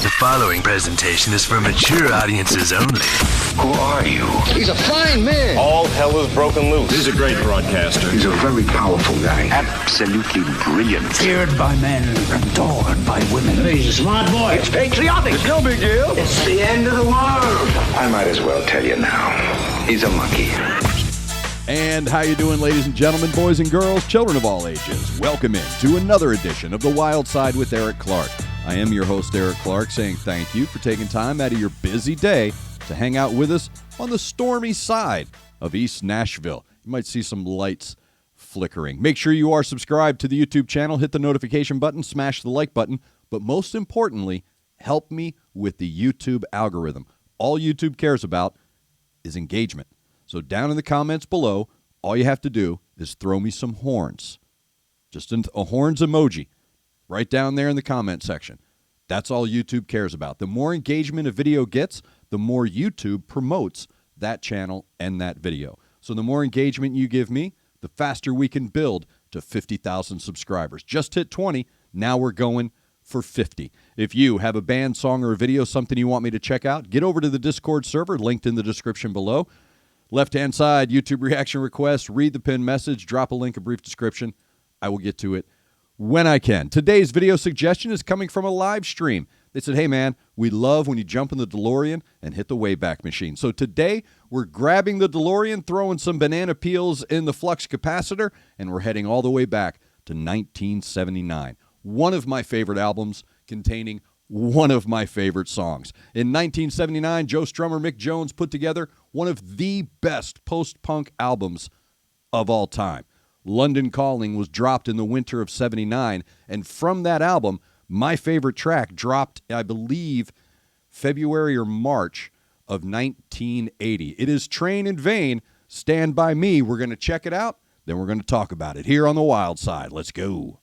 The following presentation is for mature audiences only. Who are you? He's a fine man. All hell is broken loose. He's a great broadcaster. He's a very powerful guy. Absolutely brilliant. Feared by men, adored by women. He's a smart boy. It's patriotic. It's no big deal. It's the end of the world. I might as well tell you now. He's a monkey. And how you doing, ladies and gentlemen, boys and girls, children of all ages? Welcome in to another edition of The Wild Side with Eric Clark. I am your host, Eric Clark, saying thank you for taking time out of your busy day to hang out with us on the stormy side of East Nashville. You might see some lights flickering. Make sure you are subscribed to the YouTube channel, hit the notification button, smash the like button, but most importantly, help me with the YouTube algorithm. All YouTube cares about is engagement. So down in the comments below, all you have to do is throw me some horns. Just a horns emoji right down there in the comment section. That's all YouTube cares about. The more engagement a video gets, the more YouTube promotes that channel and that video. So the more engagement you give me, the faster we can build to 50,000 subscribers. Just hit 20. Now we're going for 50. If you have a band, song, or a video, something you want me to check out, get over to the Discord server, linked in the description below. Left-hand side, YouTube reaction requests, read the pinned message, drop a link, a brief description. I will get to it when I can. Today's video suggestion is coming from a live stream. They said, hey, man, we love when you jump in the DeLorean and hit the Wayback Machine. So today, we're grabbing the DeLorean, throwing some banana peels in the flux capacitor, and we're heading all the way back to 1979. One of my favorite albums containing one of my favorite songs. In 1979, Joe Strummer, Mick Jones put together one of the best post-punk albums of all time. London Calling was dropped in the winter of 79, and from that album, my favorite track dropped, I believe, February or March of 1980. It is TrainInVain, Stand By Me. We're going to check it out, then we're going to talk about it here on The Wild Side. Let's go.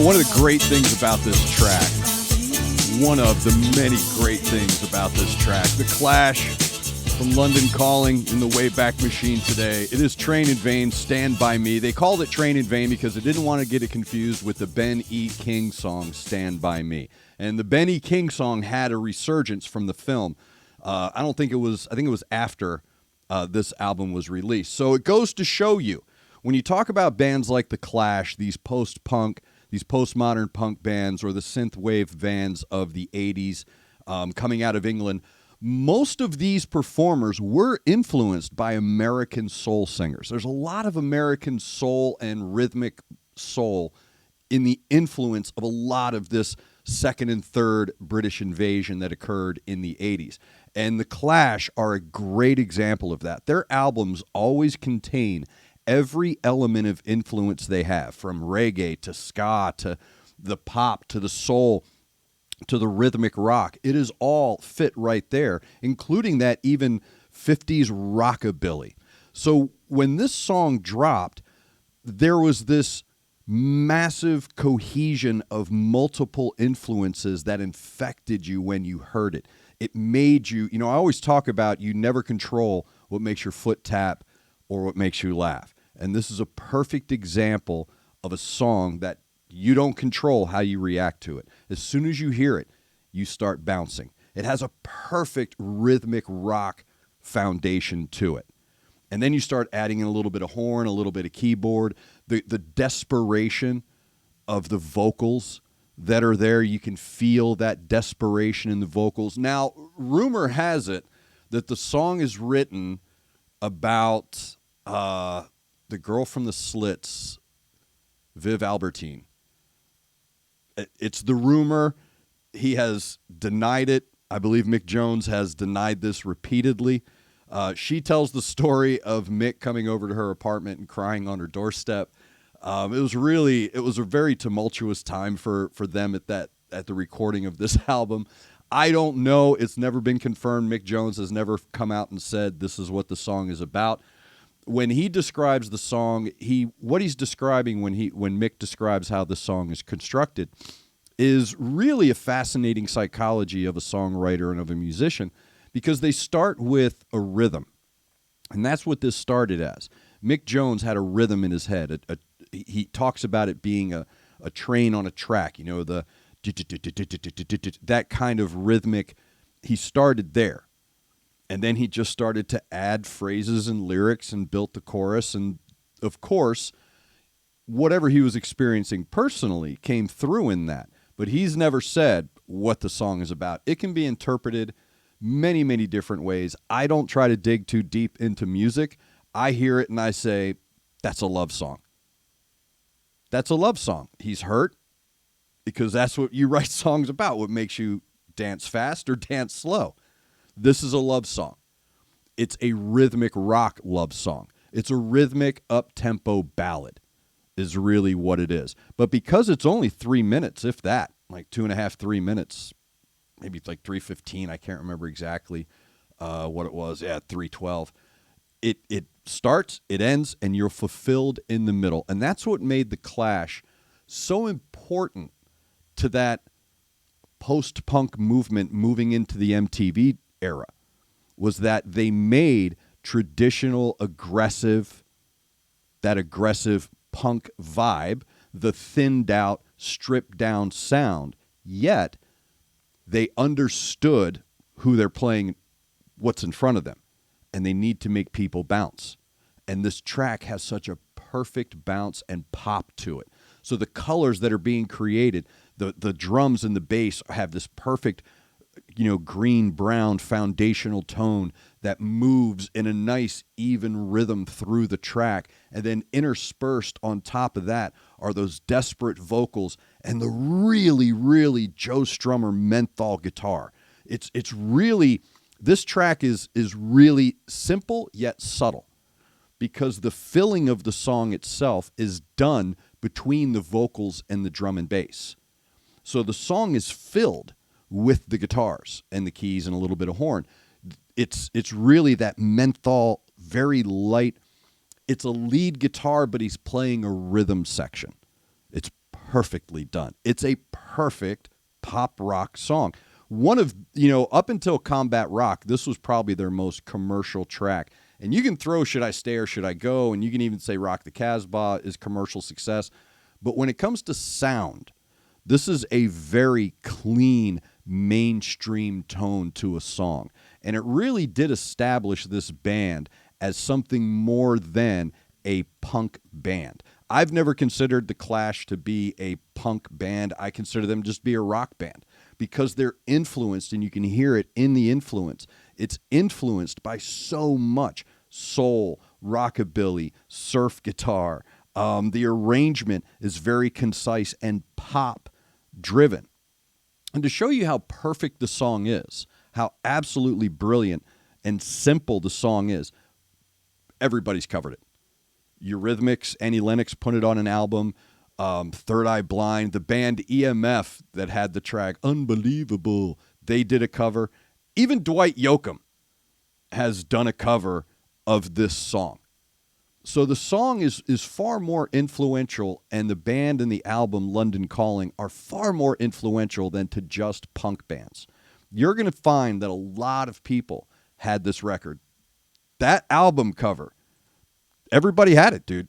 One of the great things about this track one of the many great things about this track. The Clash from London Calling in the Wayback Machine today. It is TrainInVain, Stand By Me. They called it TrainInVain because they didn't want to get it confused with the Ben E. King song, Stand By Me. And the Ben E. King song had a resurgence from the film. I think it was after this album was released. So it goes to show you, when you talk about bands like The Clash, these post-punk, these postmodern punk bands, or the synthwave bands of the 80s coming out of England, most of these performers were influenced by American soul singers. There's a lot of American soul and rhythmic soul in the influence of a lot of this second and third British invasion that occurred in the 80s. And The Clash are a great example of that. Their albums always contain every element of influence they have, from reggae to ska to the pop to the soul to the rhythmic rock. It is all fit right there, including that even 50s rockabilly. So when this song dropped, there was this massive cohesion of multiple influences that infected you when you heard it. It made you, I always talk about you never control what makes your foot tap or what makes you laugh. And this is a perfect example of a song that you don't control how you react to it. As soon as you hear it, you start bouncing. It has a perfect rhythmic rock foundation to it. And then you start adding in a little bit of horn, a little bit of keyboard, the desperation of the vocals that are there. You can feel that desperation in the vocals. Now, rumor has it that the song is written about the girl from the Slits, Viv Albertine. It's the rumor. He has denied it. I believe Mick Jones has denied this repeatedly. She tells the story of Mick coming over to her apartment and crying on her doorstep. It was a very tumultuous time for them at the recording of this album. I don't know. It's never been confirmed. Mick Jones has never come out and said this is what the song is about. When he describes the song, what he's describing when Mick describes how the song is constructed is really a fascinating psychology of a songwriter and of a musician, because they start with a rhythm. And that's what this started as. Mick Jones had a rhythm in his head. He talks about it being a train on a track, the that kind of rhythmic. He started there. And then he just started to add phrases and lyrics and built the chorus. And, of course, whatever he was experiencing personally came through in that. But he's never said what the song is about. It can be interpreted many, many different ways. I don't try to dig too deep into music. I hear it and I say, that's a love song. That's a love song. He's hurt because that's what you write songs about, what makes you dance fast or dance slow. This is a love song. It's a rhythmic rock love song. It's a rhythmic up-tempo ballad is really what it is. But because it's only 3 minutes, if that, like 2.5, 3 minutes, maybe it's like 3:15, I can't remember exactly what it was. Yeah, 3:12. It starts, it ends, and you're fulfilled in the middle. And that's what made The Clash so important to that post-punk movement moving into the MTV era, was that they made traditional aggressive punk vibe, the thinned out, stripped down sound, yet they understood who they're playing, what's in front of them, and they need to make people bounce. And this track has such a perfect bounce and pop to it. So the colors that are being created, the drums and the bass have this perfect green-brown foundational tone that moves in a nice, even rhythm through the track. And then interspersed on top of that are those desperate vocals and the really, really Joe Strummer menthol guitar. It's really, this track is really simple yet subtle, because the filling of the song itself is done between the vocals and the drum and bass. So the song is filled with the guitars and the keys and a little bit of horn. It's really that menthol, very light. It's a lead guitar, but he's playing a rhythm section. It's perfectly done. It's a perfect pop rock song. One of, up until Combat Rock, this was probably their most commercial track. And you can throw Should I Stay or Should I Go, and you can even say Rock the Casbah is commercial success. But when it comes to sound, this is a very clean, mainstream tone to a song. And it really did establish this band as something more than a punk band. I've never considered TheClash to be a punk band. I consider them just to be a rock band because they're influenced, and you can hear it in the influence. It's influenced by so much soul, rockabilly, surf guitar. The arrangement is very concise and pop driven. And to show you how perfect the song is, how absolutely brilliant and simple the song is, everybody's covered it. Eurythmics, Annie Lennox put it on an album. Third Eye Blind, the band EMF that had the track Unbelievable, they did a cover. Even Dwight Yoakam has done a cover of this song. So the song is far more influential, and the band and the album London Calling are far more influential than to just punk bands. You're going to find that a lot of people had this record. That album cover, everybody had it, dude.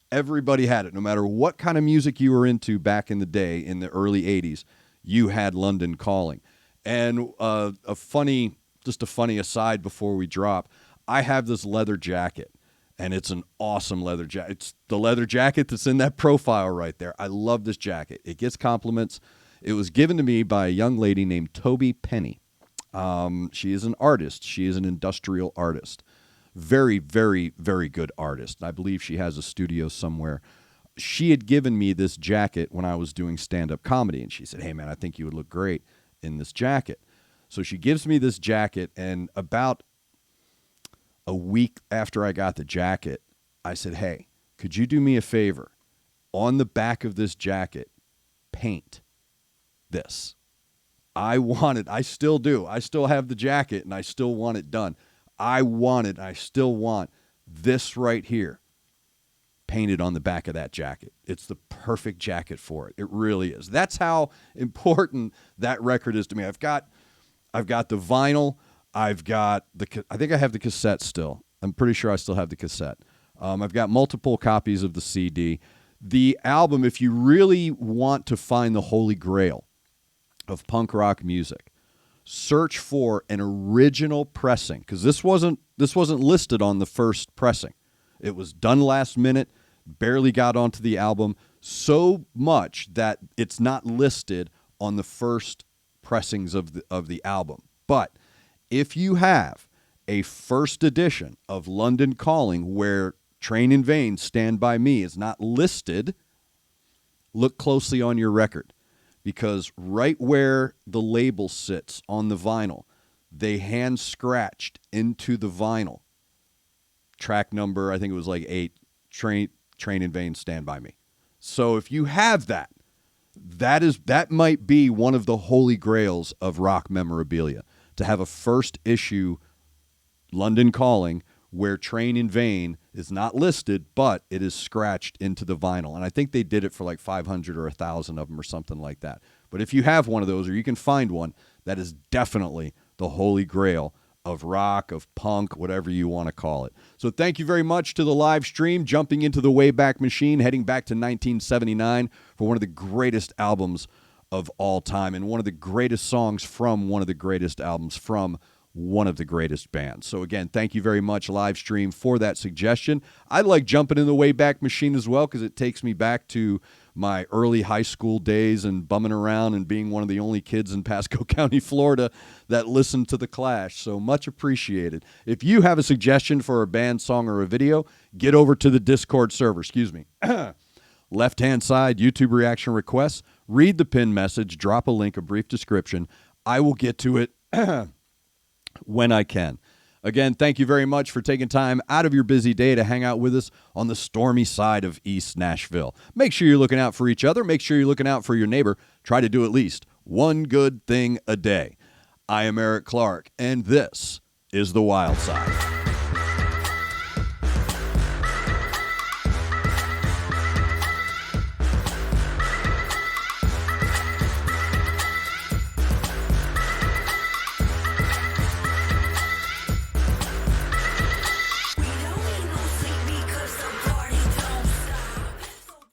Everybody had it. No matter what kind of music you were into back in the day, in the early 80s, you had London Calling. And a funny aside before we drop, I have this leather jacket. And it's an awesome leather jacket. It's the leather jacket that's in that profile right there. I love this jacket. It gets compliments. It was given to me by a young lady named Toby Penny. She is an artist. She is an industrial artist. Very, very, very good artist. I believe she has a studio somewhere. She had given me this jacket when I was doing stand-up comedy, and she said, "Hey, man, I think you would look great in this jacket." So she gives me this jacket, and about a week after I got the jacket, I said, "Hey, could you do me a favor? On the back of this jacket, paint this." I want it. I still do. I still have the jacket, and I still want it done. I want it. I still want this right here painted on the back of that jacket. It's the perfect jacket for it. It really is. That's how important that record is to me. I've got the vinyl. I think I have the cassette still. I'm pretty sure I still have the cassette. I've got multiple copies of the CD. The album, if you really want to find the holy grail of punk rock music, search for an original pressing, because this wasn't listed on the first pressing. It was done last minute, barely got onto the album, so much that it's not listed on the first pressings of the album. But if you have a first edition of London Calling where TrainInVain, Stand By Me is not listed, look closely on your record, because right where the label sits on the vinyl, they hand scratched into the vinyl track number, I think it was like 8, TrainInVain, Stand By Me. So if you have that might be one of the holy grails of rock memorabilia, to have a first issue London Calling where TrainInVain is not listed, but it is scratched into the vinyl. And I think they did it for like 500 or 1,000 of them or something like that. But if you have one of those, or you can find one, that is definitely the holy grail of rock, of punk, whatever you want to call it. So thank you very much to the live stream, jumping into the Wayback Machine, heading back to 1979 for one of the greatest albums of all time and one of the greatest songs from one of the greatest albums from one of the greatest bands. So again, thank you very much, live stream, for that suggestion. I like jumping in the Wayback Machine as well because it takes me back to my early high school days and bumming around and being one of the only kids in Pasco County, Florida that listened to TheClash. So much appreciated. If you have a suggestion for a band song or a video, get over to the Discord server. Left-hand side, YouTube reaction requests. Read the pinned message, drop a link, a brief description. I will get to it when I can. Again, thank you very much for taking time out of your busy day to hang out with us on the stormy side of East Nashville. Make sure you're looking out for each other. Make sure you're looking out for your neighbor. Try to do at least one good thing a day. I am Eric Clark, and this is The Wyldeside.